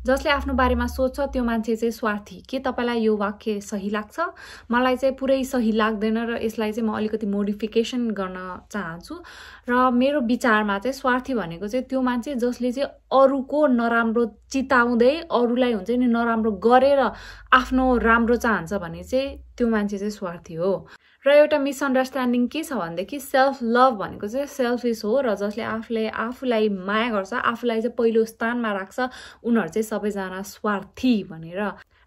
जसले आफ्नो बारेमा सोच्छ त्यो मान्छे चाहिँ स्वार्थी। के तपाईलाई यो वाक्य सही लाग्छ? मलाई चाहिँ पुरै सही लाग्दैन र यसलाई चाहिँ म अलिकति मोडिफिकेसन गर्न चाहन्छु। र मेरो विचारमा चाहिँ स्वार्थी भनेको चाहिँ त्यो मान्छे जसले चाहिँ अरूको नराम्रो चिताउँदै अरूलाई हुन्छ नि नराम्रो गरेर आफ्नो राम्रो चाहन्छ भने चाहिँ त्यो मान्छे चाहिँ स्वार्थी हो। र एउटा मिसअन्डरस्ट्यान्डिङ के छ भनेदेखि सेल्फ लभ भनेको चाहिँ सेल्फिस हो र जसले आफूलाई माया गर्छ, आफूलाई चाहिँ पहिलो स्थानमा राख्छ, उनीहरू चाहिँ सबैजना स्वार्थी भनेर।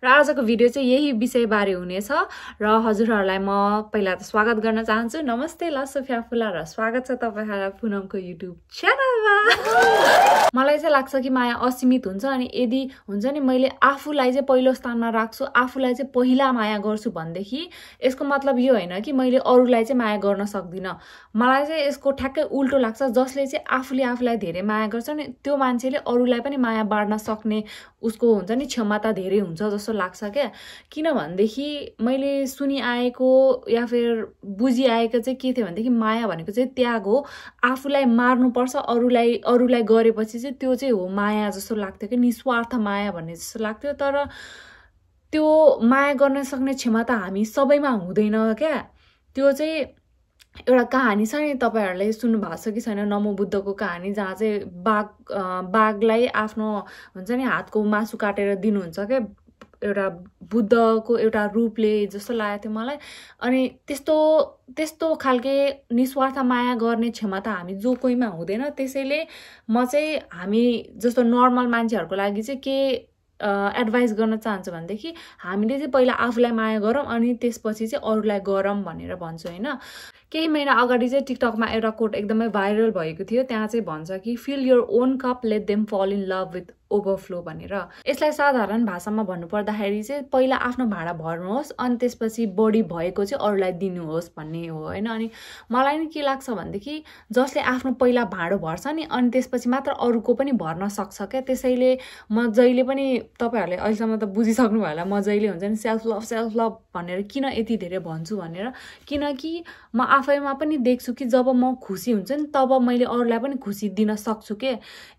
र आजको भिडियो चाहिँ यही विषयबारे हुनेछ र हजुरहरूलाई म पहिला त स्वागत गर्न चाहन्छु। नमस्ते, ल सोफिया फुला र स्वागत छ तपाईहरुलाई पुनमको युट्युब च्यानलमा। मलाई चाहिँ लाग्छ कि माया असीमित हुन्छ अनि यदि हुन्छ नि मैले आफूलाई चाहिँ पहिलो स्थानमा राख्छु, आफूलाई चाहिँ पहिला माया गर्छु भनेदेखि यसको मतलब यो होइन कि मैले अरूलाई चाहिँ माया गर्न सक्दिन। मलाई चाहिँ यसको ठ्याक्कै उल्टो लाग्छ। जसले चाहिँ आफूलाई धेरै माया गर्छ नि त्यो मान्छेले अरूलाई पनि माया बाड्न सक्ने उसको हुन्छ नि क्षमता धेरै हुन्छ जस्तो लाग्छ क्या। किनभनेदेखि मैले सुनिआएको या फिर बुझिआएको चाहिँ के थियो भनेदेखि माया भनेको चाहिँ त्याग हो। आफूलाई मार्नुपर्छ अरूलाई गरेपछि चाहिँ त्यो चाहिँ हो माया जस्तो लाग्थ्यो कि निस्वार्थ माया भन्ने जस्तो लाग्थ्यो। तर त्यो माया गर्न सक्ने क्षमता हामी सबैमा हुँदैन क्या। त्यो चाहिँ एउटा कहानी छ नि, तपाईहरुले सुन्नु भएको छ कि छैन, नमो बुद्धको कहानी, जहाँ चाहिँ बाघलाई आफ्नो हुन्छ नि हातको मासु काटेर दिनुहुन्छ क्या एउटा बुद्धको एउटा रूपले जस्तो लागेको थियो मलाई। अनि त्यस्तो खालके निस्वार्थ माया गर्ने क्षमता हामी जो कोहीमा हुँदैन। त्यसैले म चाहिँ हामी जस्तो नर्मल मान्छेहरूको लागि चाहिँ के एडभाइस गर्न चाहन्छु भनेदेखि हामीले चाहिँ पहिला आफूलाई माया गरौँ अनि त्यसपछि चाहिँ अरूलाई गरौँ भनेर भन्छु हैन। केही महिना अगाडि चाहिँ टिकटकमा एउटा कोट एकदमै भाइरल भएको थियो। त्यहाँ चाहिँ भन्छ कि fill your own cup, let them fall in love with overflow भनेर। यसलाई साधारण भाषामा भन्नुपर्दाखेरि चाहिँ पहिला आफ्नो भाँडा भर्नुहोस् अनि त्यसपछि बढी भएको चाहिँ अरूलाई दिनुहोस् भन्ने हो हैन। अनि मलाई नि के लाग्छ भनेदेखि जसले आफ्नो पहिला भाँडो भर्छ नि अनि त्यसपछि मात्र अरूको पनि भर्न सक्छ क्या। त्यसैले म जहिले पनि तपाईहरुले अहिलेसम्म त बुझिसक्नु भयो होला म जहिले हुन्छ नि सेल्फ लभ भनेर किन यति धेरै भन्छु भनेर। किनकि म आफैमा पनि देख्छु कि जब म खुसी हुन्छ नि तब मैले अरूलाई पनि खुसी दिन सक्छु के।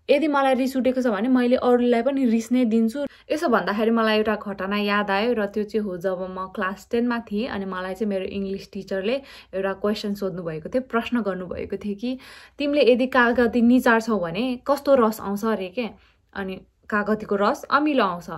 यदि मलाई रिस उठेको छ भने मैले अरूलाई पनि रिस नै दिन्छु। यसो भन्दाखेरि मलाई एउटा घटना याद आयो र त्यो चाहिँ हो जब म क्लास 10 मा थिएँ अनि मलाई चाहिँ मेरो इङ्ग्लिस टिचरले एउटा क्वेसन सोध्नु भएको थियो, प्रश्न गर्नुभएको थियो कि तिमीले यदि कागती निचार्छौ भने कस्तो रस आउँछ अरे के। अनि कागतीको रस अमिलो आउँछ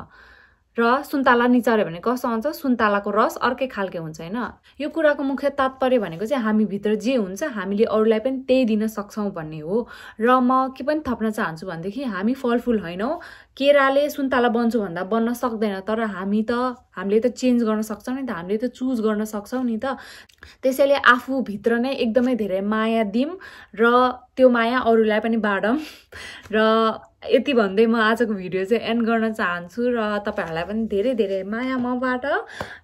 र सुन्तला निचार्यो भने कस्तो आउँछ, सुन्तलाको रस अर्कै खालके हुन्छ हैन। यो कुराको मुख्य तात्पर्य भनेको चाहिँ हामी भित्र जे हुन्छ हामीले अरूलाई पनि त्यही दिन सक्छौं भन्ने हो। र म के पनि थप्न चाहन्छु भनेदेखि हामी फलफुल हैनौ। केराले सुन्तला बन्छु भन्दा बन्न सक्दैन, तर हामीले त चेन्ज गर्न सक्छौं नि त, हामीले त चुज गर्न सक्छौं नि त। त्यसैले आफू भित्र नै एकदमै धेरै माया दिम र त्यो माया अरूलाई पनि बाडौं। र यति भन्दै म आजको भिडियो चाहिँ एन्ड गर्न चाहन्छु र तपाईहरुलाई पनि धेरै धेरै माया मबाट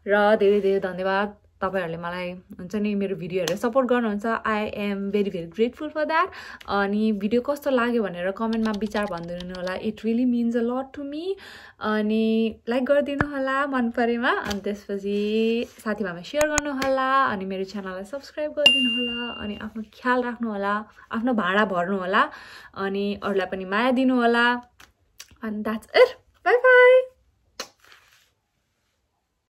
र धेरै धेरै धन्यवाद। तपाईहरुले मलाई हुन्छ नि मेरो भिडियो हेरेर सपोर्ट गर्नुहुन्छ। I am very grateful for that. अनि भिडियो कस्तो लाग्यो भनेर कमेन्टमा विचार भनिदिनु होला। It really means a lot to me. अनि लाइक गरिदिनु होला मन परेमा, अनि त्यसपछि साथीभाइमा सेयर गर्नु होला, अनि मेरो च्यानललाई सब्स्क्राइब गरिदिनु होला, अनि आफ्नो ख्याल राख्नु होला, आफ्नो भाँडा भर्नु होला, अनि अरूलाई पनि माया दिनु होला। And that's it. Bye bye.